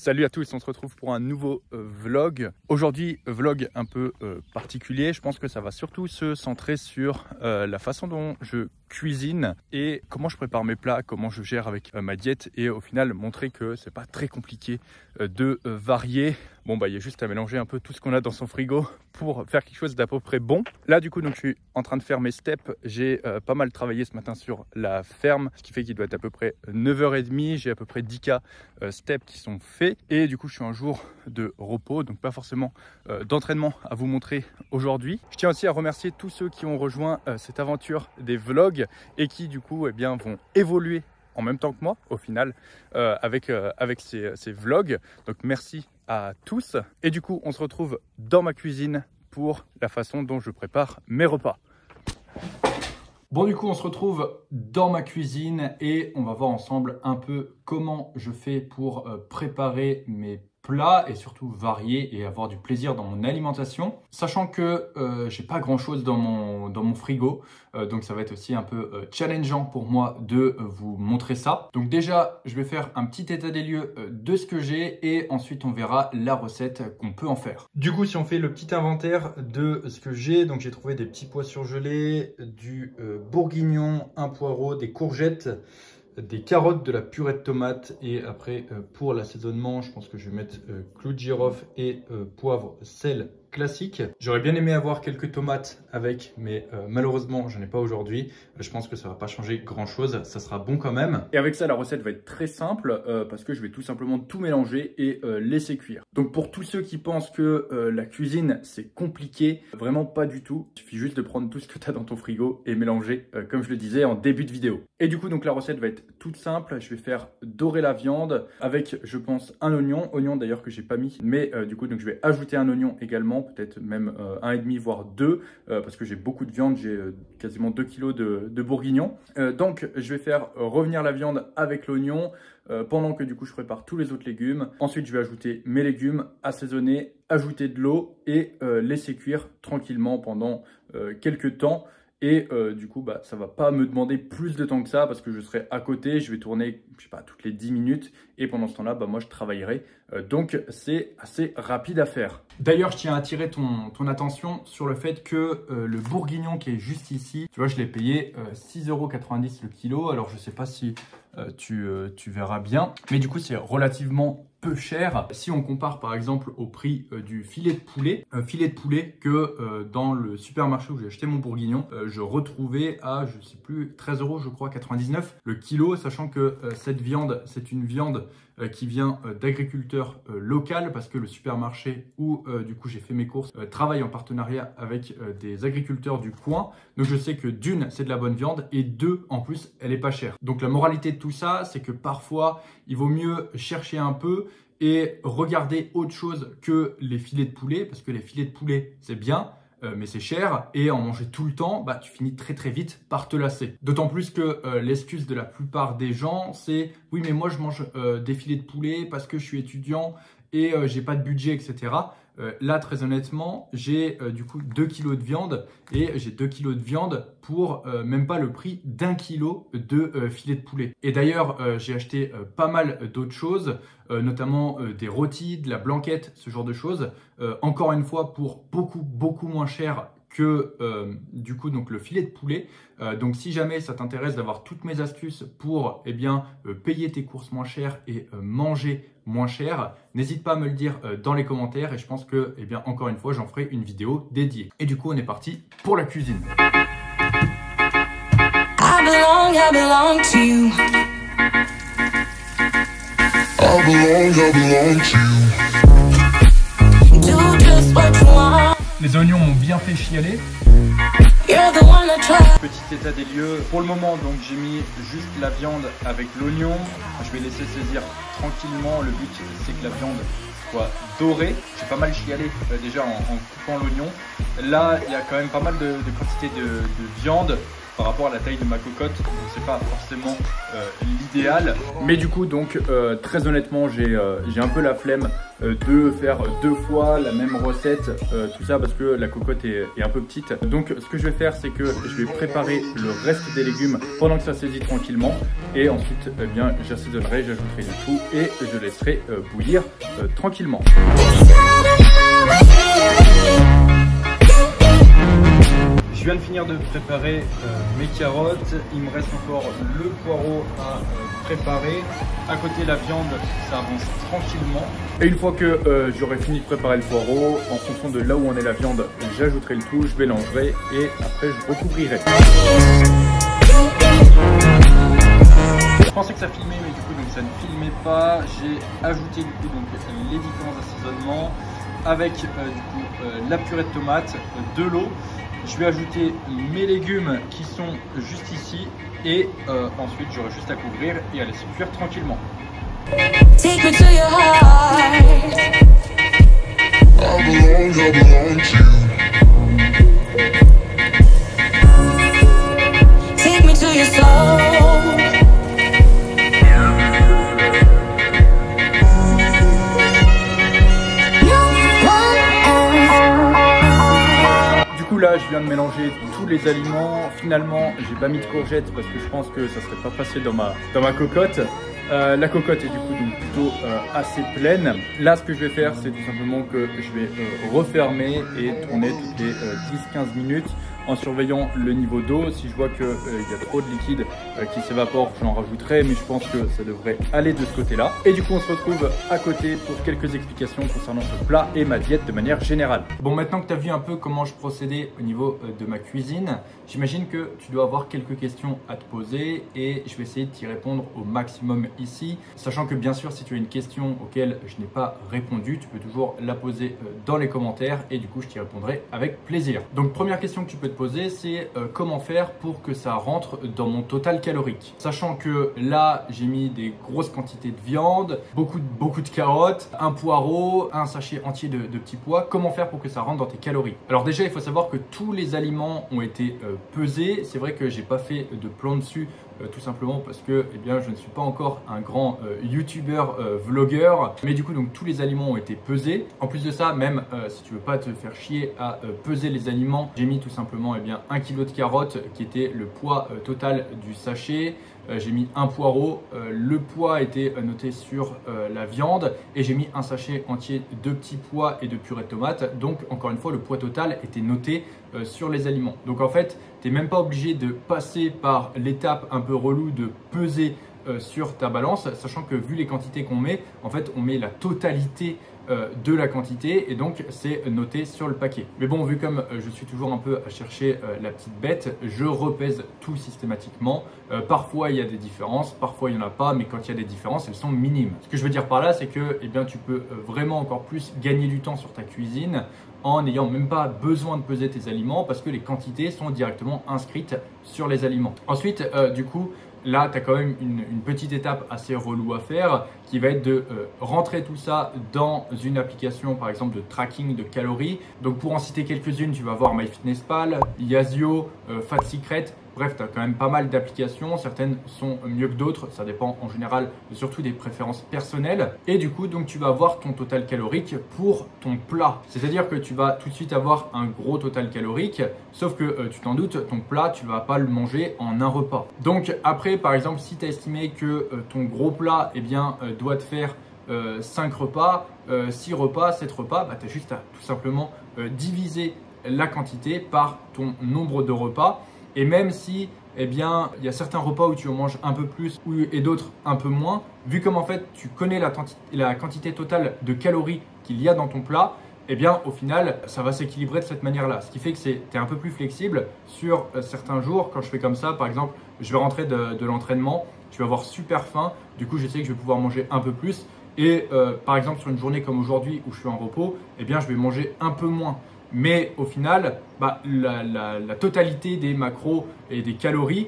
Salut à tous, on se retrouve pour un nouveau vlog. Aujourd'hui, vlog un peu particulier. Je pense que ça va surtout se centrer sur la façon dont je cuisine et comment je prépare mes plats, comment je gère avec ma diète et au final montrer que c'est pas très compliqué de varier. Bon bah il y a juste à mélanger un peu tout ce qu'on a dans son frigo pour faire quelque chose d'à peu près bon. Là du coup donc je suis en train de faire mes steps. J'ai pas mal travaillé ce matin sur la ferme, ce qui fait qu'il doit être à peu près 9h30. J'ai à peu près 10K steps qui sont faits et du coup je suis un jour de repos, donc pas forcément d'entraînement à vous montrer aujourd'hui. Je tiens aussi à remercier tous ceux qui ont rejoint cette aventure des vlogs et qui du coup vont évoluer en même temps que moi au final avec ces vlogs. Donc merci à tous et du coup on se retrouve dans ma cuisine pour la façon dont je prépare mes repas. Bon du coup on se retrouve dans ma cuisine et on va voir ensemble un peu comment je fais pour préparer mes plats et surtout varier et avoir du plaisir dans mon alimentation, sachant que j'ai pas grand chose dans mon frigo, donc ça va être aussi un peu challengeant pour moi de vous montrer ça. Donc déjà je vais faire un petit état des lieux de ce que j'ai et ensuite on verra la recette qu'on peut en faire. Du coup si on fait le petit inventaire de ce que j'ai, donc j'ai trouvé des petits pois surgelés, du bourguignon, un poireau, des courgettes, des carottes, de la purée de tomates et après pour l'assaisonnement je pense que je vais mettre clou de girofle et poivre, sel classique. J'aurais bien aimé avoir quelques tomates avec mais malheureusement j'en ai pas aujourd'hui. Je pense que ça va pas changer grand chose, ça sera bon quand même. Et avec ça la recette va être très simple parce que je vais tout simplement tout mélanger et laisser cuire. Donc pour tous ceux qui pensent que la cuisine c'est compliqué, vraiment pas du tout. Il suffit juste de prendre tout ce que tu as dans ton frigo et mélanger comme je le disais en début de vidéo. Et du coup donc la recette va être toute simple. Je vais faire dorer la viande avec je pense un oignon d'ailleurs que j'ai pas mis, mais du coup donc je vais ajouter un oignon également, peut-être même 1,5 voire 2 parce que j'ai beaucoup de viande, j'ai quasiment 2 kg de bourguignon. Donc je vais faire revenir la viande avec l'oignon pendant que du coup je prépare tous les autres légumes. Ensuite je vais ajouter mes légumes, assaisonner, ajouter de l'eau et laisser cuire tranquillement pendant quelques temps. Et du coup, ça va pas me demander plus de temps que ça parce que je serai à côté, je vais tourner, je sais pas, toutes les 10 minutes. Et pendant ce temps-là, moi, je travaillerai. Donc, c'est assez rapide à faire. D'ailleurs, je tiens à attirer ton attention sur le fait que le bourguignon qui est juste ici, tu vois, je l'ai payé 6,90 € le kilo. Alors, je sais pas si tu verras bien. Mais du coup, c'est relativement peu cher si on compare par exemple au prix du filet de poulet. Filet de poulet que dans le supermarché où j'ai acheté mon bourguignon, je retrouvais à, je sais plus, 13 € je crois, 99 le kilo, sachant que cette viande, c'est une viande qui vient d'agriculteurs locaux parce que le supermarché où du coup j'ai fait mes courses travaille en partenariat avec des agriculteurs du coin. Donc je sais que d'une, c'est de la bonne viande et deux, en plus, elle est pas chère. Donc la moralité de tout ça, c'est que parfois, il vaut mieux chercher un peu et regarder autre chose que les filets de poulet parce que les filets de poulet, c'est bien. Mais c'est cher et en manger tout le temps, tu finis très très vite par te lasser. D'autant plus que l'excuse de la plupart des gens, c'est oui mais moi je mange des filets de poulet parce que je suis étudiant et j'ai pas de budget, etc. Là très honnêtement, j'ai du coup 2 kg de viande et j'ai 2 kg de viande pour même pas le prix d'1 kg de filet de poulet. Et d'ailleurs, j'ai acheté pas mal d'autres choses, notamment des rôtis, de la blanquette, ce genre de choses. Encore une fois, pour beaucoup moins cher que du coup donc le filet de poulet. Donc si jamais ça t'intéresse d'avoir toutes mes astuces pour payer tes courses moins cher et manger moins cher, n'hésite pas à me le dire dans les commentaires et je pense que encore une fois j'en ferai une vidéo dédiée. Et du coup on est parti pour la cuisine. I belong to you. I belong to you. Do just what you want. Les oignons m'ont bien fait chialer. Petit état des lieux. Pour le moment, donc j'ai mis juste la viande avec l'oignon. Je vais laisser saisir tranquillement. Le but, c'est que la viande soit dorée. J'ai pas mal chialé déjà en coupant l'oignon. Là, il y a quand même pas mal de quantité de viande. par rapport à la taille de ma cocotte, donc c'est pas forcément l'idéal. Mais du coup, donc très honnêtement, j'ai un peu la flemme de faire 2 fois la même recette, tout ça parce que la cocotte est un peu petite. Donc ce que je vais faire, c'est que je vais préparer le reste des légumes pendant que ça saisit tranquillement, et ensuite eh bien j'assaisonnerai, j'ajouterai du tout et je laisserai bouillir tranquillement. Je viens de finir de préparer mes carottes, il me reste encore le poireau à préparer. À côté, la viande, ça avance tranquillement. Et une fois que j'aurai fini de préparer le poireau, en fonction de là où en est la viande, j'ajouterai le tout, je mélangerai et après je recouvrirai. Je pensais que ça filmait, mais du coup donc ça ne filmait pas. J'ai ajouté du coup donc les différents assaisonnements avec du coup la purée de tomates, de l'eau. Je vais ajouter mes légumes qui sont juste ici et ensuite j'aurai juste à couvrir et à laisser cuire tranquillement. Take me to your heart. I belong to you. Take me to your soul. Là, je viens de mélanger tous les aliments. Finalement, j'ai pas mis de courgettes parce que je pense que ça serait pas passé dans ma cocotte. La cocotte est du coup donc plutôt assez pleine. Là, ce que je vais faire, c'est tout simplement que je vais refermer et tourner toutes les 10-15 minutes en surveillant le niveau d'eau. Si je vois qu'il y a trop de liquide qui s'évapore, j'en rajouterai, mais je pense que ça devrait aller de ce côté-là. Et du coup, on se retrouve à côté pour quelques explications concernant ce plat et ma diète de manière générale. Bon, maintenant que tu as vu un peu comment je procédais au niveau de ma cuisine, j'imagine que tu dois avoir quelques questions à te poser et je vais essayer de t'y répondre au maximum ici. Sachant que bien sûr, si tu as une question auquel je n'ai pas répondu, tu peux toujours la poser dans les commentaires et du coup, je t'y répondrai avec plaisir. Donc, première question que tu peux te poser, c'est comment faire pour que ça rentre dans mon total calorique. Sachant que là, j'ai mis des grosses quantités de viande, beaucoup de carottes, un poireau, un sachet entier de petits pois. Comment faire pour que ça rentre dans tes calories? Alors déjà, il faut savoir que tous les aliments ont été pesés. C'est vrai que j'ai pas fait de plan dessus tout simplement parce que eh bien, je ne suis pas encore un grand youtubeur, vlogueur, mais du coup donc tous les aliments ont été pesés. En plus de ça, même si tu veux pas te faire chier à peser les aliments, j'ai mis tout simplement eh bien, 1 kg de carottes qui était le poids total du sachet. J'ai mis un poireau, le poids était noté sur la viande et j'ai mis un sachet entier de petits pois et de purée de tomates. Donc encore une fois, le poids total était noté sur les aliments. Donc en fait, tu n'es même pas obligé de passer par l'étape un peu relou de peser sur ta balance, sachant que vu les quantités qu'on met, en fait on met la totalité de la quantité et donc c'est noté sur le paquet. Mais bon, vu comme je suis toujours un peu à chercher la petite bête, je repèse tout systématiquement. Parfois il y a des différences, parfois il n'y en a pas, mais quand il y a des différences, elles sont minimes. Ce que je veux dire par là, c'est que eh bien, tu peux vraiment encore plus gagner du temps sur ta cuisine en n'ayant même pas besoin de peser tes aliments parce que les quantités sont directement inscrites sur les aliments. Ensuite, du coup, là, tu as quand même une petite étape assez relou à faire qui va être de rentrer tout ça dans une application, par exemple, de tracking de calories. Donc, pour en citer quelques-unes, tu vas voir MyFitnessPal, Yazio, Fat Secret. Bref, tu as quand même pas mal d'applications. Certaines sont mieux que d'autres. Ça dépend en général surtout des préférences personnelles. Et du coup, donc, tu vas avoir ton total calorique pour ton plat. C'est-à-dire que tu vas tout de suite avoir un gros total calorique. Sauf que tu t'en doutes, ton plat, tu ne vas pas le manger en un repas. Donc après, par exemple, si tu as estimé que ton gros plat eh bien, doit te faire 5 repas, 6 repas, 7 repas, bah, tu as juste à tout simplement diviser la quantité par ton nombre de repas. Et même si eh bien, il y a certains repas où tu en manges un peu plus et d'autres un peu moins, vu comme en fait tu connais la quantité totale de calories qu'il y a dans ton plat, eh bien au final ça va s'équilibrer de cette manière-là. Ce qui fait que tu es un peu plus flexible sur certains jours. Quand je fais comme ça, par exemple, je vais rentrer de l'entraînement, tu vas avoir super faim, du coup je sais que je vais pouvoir manger un peu plus. Et par exemple sur une journée comme aujourd'hui où je suis en repos, eh bien je vais manger un peu moins. Mais au final, bah, la totalité des macros et des calories,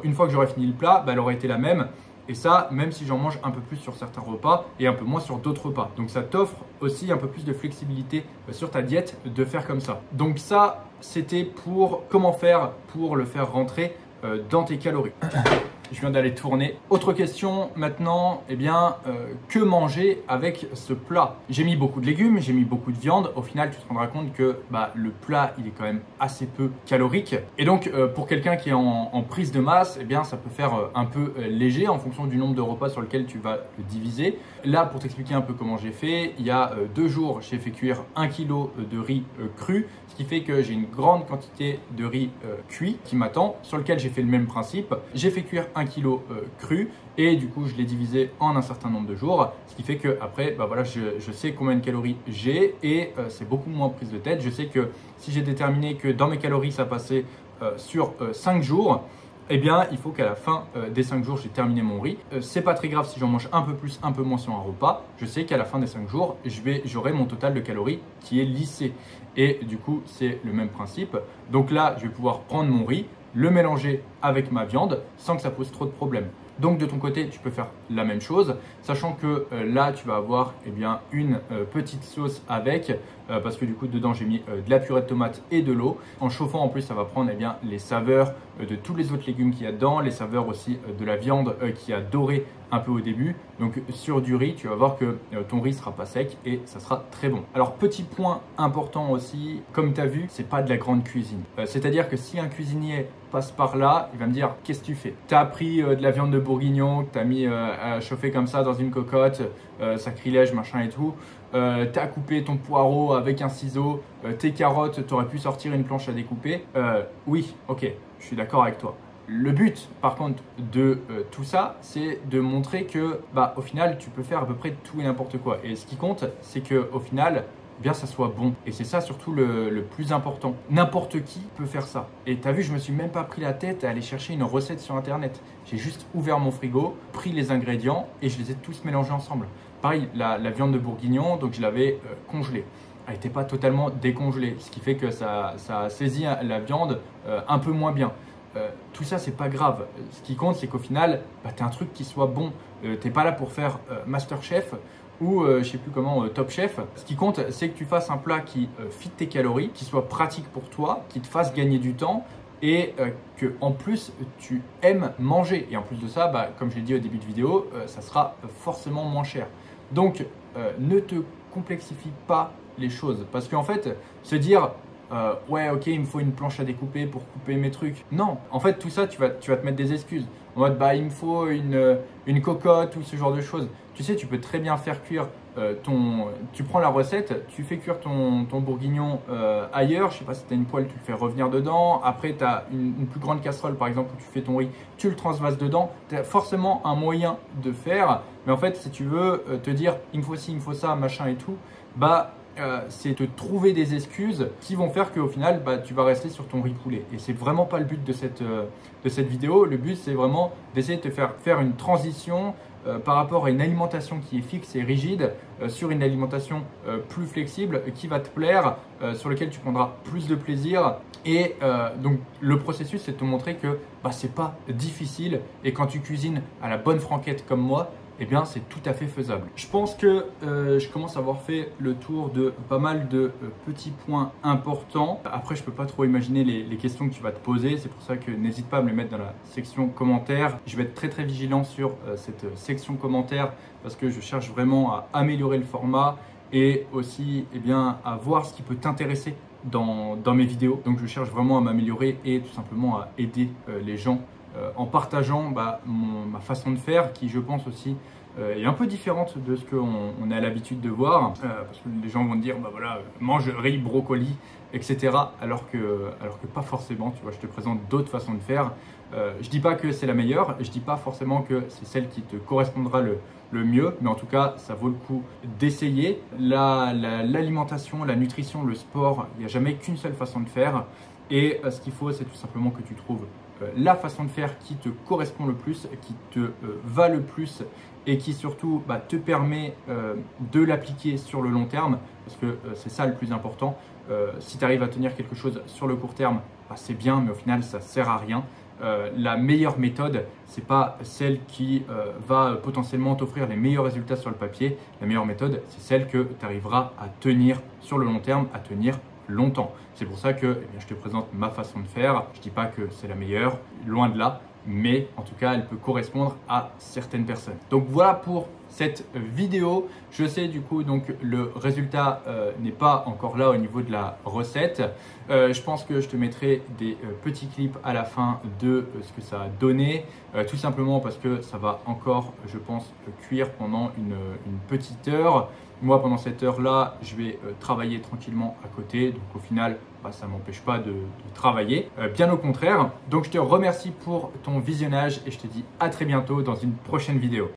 une fois que j'aurai fini le plat, bah, elle aurait été la même. Et ça, même si j'en mange un peu plus sur certains repas et un peu moins sur d'autres repas. Donc ça t'offre aussi un peu plus de flexibilité sur ta diète de faire comme ça. Donc ça, c'était pour comment faire pour le faire rentrer dans tes calories. Je viens d'aller tourner. Autre question maintenant, que manger avec ce plat? J'ai mis beaucoup de légumes, j'ai mis beaucoup de viande. Au final, tu te rendras compte que le plat, il est quand même assez peu calorique. Et donc, pour quelqu'un qui est en prise de masse, ça peut faire un peu léger en fonction du nombre de repas sur lequel tu vas le diviser. Là, pour t'expliquer un peu comment j'ai fait, il y a 2 jours, j'ai fait cuire 1 kg de riz cru, ce qui fait que j'ai une grande quantité de riz cuit qui m'attend, sur lequel j'ai fait le même principe. J'ai fait cuire 1 kg cru et du coup je l'ai divisé en un certain nombre de jours, ce qui fait que après je sais combien de calories j'ai et c'est beaucoup moins prise de tête. Je sais que si j'ai déterminé que dans mes calories ça passait sur 5 jours, il faut qu'à la fin des 5 jours, j'ai terminé mon riz. C'est pas très grave si j'en mange un peu plus, un peu moins sur un repas. Je sais qu'à la fin des 5 jours, j'aurai mon total de calories qui est lissé. Et du coup, c'est le même principe. Donc là, je vais pouvoir prendre mon riz, le mélanger avec ma viande sans que ça pose trop de problèmes. Donc de ton côté, tu peux faire la même chose, sachant que là, tu vas avoir une petite sauce avec, parce que du coup, dedans, j'ai mis de la purée de tomates et de l'eau. En chauffant, en plus, ça va prendre les saveurs de tous les autres légumes qu'il y a dedans, les saveurs aussi de la viande qui a doré un peu au début. Donc sur du riz, tu vas voir que ton riz sera pas sec et ça sera très bon. Alors petit point important aussi, comme tu as vu, c'est pas de la grande cuisine. C'est-à-dire que si un cuisinier passe par là, il va me dire qu'est-ce que tu fais? Tu as pris de la viande de bourguignon, que tu as mis à chauffer comme ça dans une cocotte, sacrilège, machin et tout. Tu as coupé ton poireau avec un ciseau, tes carottes, tu aurais pu sortir une planche à découper. Oui, ok, je suis d'accord avec toi. Le but, par contre, de tout ça, c'est de montrer que, au final, tu peux faire à peu près tout et n'importe quoi. Et ce qui compte, c'est que, au final, ça soit bon. Et c'est ça surtout le plus important. N'importe qui peut faire ça. Et tu as vu, je me suis même pas pris la tête à aller chercher une recette sur Internet. J'ai juste ouvert mon frigo, pris les ingrédients et je les ai tous mélangés ensemble. Pareil, la viande de bourguignon, donc je l'avais congelée. Elle n'était pas totalement décongelée, ce qui fait que ça a saisi la viande un peu moins bien. Tout ça, c'est pas grave. Ce qui compte, c'est qu'au final, tu as un truc qui soit bon. Tu n'es pas là pour faire Masterchef ou je sais plus comment, Top Chef. Ce qui compte, c'est que tu fasses un plat qui fit tes calories, qui soit pratique pour toi, qui te fasse gagner du temps et que en plus tu aimes manger. Et en plus de ça, comme je l'ai dit au début de vidéo, ça sera forcément moins cher. Donc, ne te complexifie pas les choses parce qu'en fait, se dire ouais, ok, il me faut une planche à découper pour couper mes trucs. Non, en fait, tout ça, tu vas te mettre des excuses. En mode, il me faut une cocotte ou ce genre de choses. Tu sais, tu peux très bien faire cuire tu prends la recette, tu fais cuire ton bourguignon ailleurs. Je sais pas si tu as une poêle, tu le fais revenir dedans. Après, tu as une plus grande casserole, par exemple, où tu fais ton riz, tu le transvases dedans. Tu as forcément un moyen de faire. Mais en fait, si tu veux te dire, il me faut ci, il me faut ça, machin et tout, c'est te trouver des excuses qui vont faire qu'au final, tu vas rester sur ton riz poulet. Et c'est vraiment pas le but de cette vidéo. Le but, c'est vraiment d'essayer de te faire une transition par rapport à une alimentation qui est fixe et rigide sur une alimentation plus flexible qui va te plaire, sur laquelle tu prendras plus de plaisir. Et donc, le processus, c'est de te montrer que c'est pas difficile et quand tu cuisines à la bonne franquette comme moi, c'est tout à fait faisable. Je pense que je commence à avoir fait le tour de pas mal de petits points importants. Après, je peux pas trop imaginer les questions que tu vas te poser. C'est pour ça que n'hésite pas à me les mettre dans la section commentaires. Je vais être très vigilant sur cette section commentaires parce que je cherche vraiment à améliorer le format et aussi à voir ce qui peut t'intéresser dans mes vidéos. Donc, je cherche vraiment à m'améliorer et tout simplement à aider les gens en partageant ma façon de faire qui, je pense aussi, est un peu différente de ce qu'on a l'habitude de voir. Parce que les gens vont te dire, mange riz, brocoli, etc. Alors que pas forcément, tu vois, je te présente d'autres façons de faire. Je dis pas que c'est la meilleure, je dis pas forcément que c'est celle qui te correspondra le mieux, mais en tout cas, ça vaut le coup d'essayer. L'alimentation, la nutrition, le sport, il n'y a jamais qu'une seule façon de faire. Et ce qu'il faut, c'est tout simplement que tu trouves la façon de faire qui te correspond le plus, qui te va le plus et qui surtout te permet de l'appliquer sur le long terme parce que c'est ça le plus important. Si tu arrives à tenir quelque chose sur le court terme, c'est bien, mais au final, ça ne sert à rien. la meilleure méthode, c'est pas celle qui va potentiellement t'offrir les meilleurs résultats sur le papier. La meilleure méthode, c'est celle que tu arriveras à tenir sur le long terme, à tenir longtemps. C'est pour ça que je te présente ma façon de faire. Je ne dis pas que c'est la meilleure, loin de là, mais en tout cas, elle peut correspondre à certaines personnes. Donc voilà pour cette vidéo. Je sais du coup, donc le résultat n'est pas encore là au niveau de la recette. Je pense que je te mettrai des petits clips à la fin de ce que ça a donné, tout simplement parce que ça va encore, je pense, cuire pendant une petite heure. Moi, pendant cette heure-là, je vais travailler tranquillement à côté. Donc au final, ça ne m'empêche pas de travailler, bien au contraire. Donc je te remercie pour ton visionnage et je te dis à très bientôt dans une prochaine vidéo.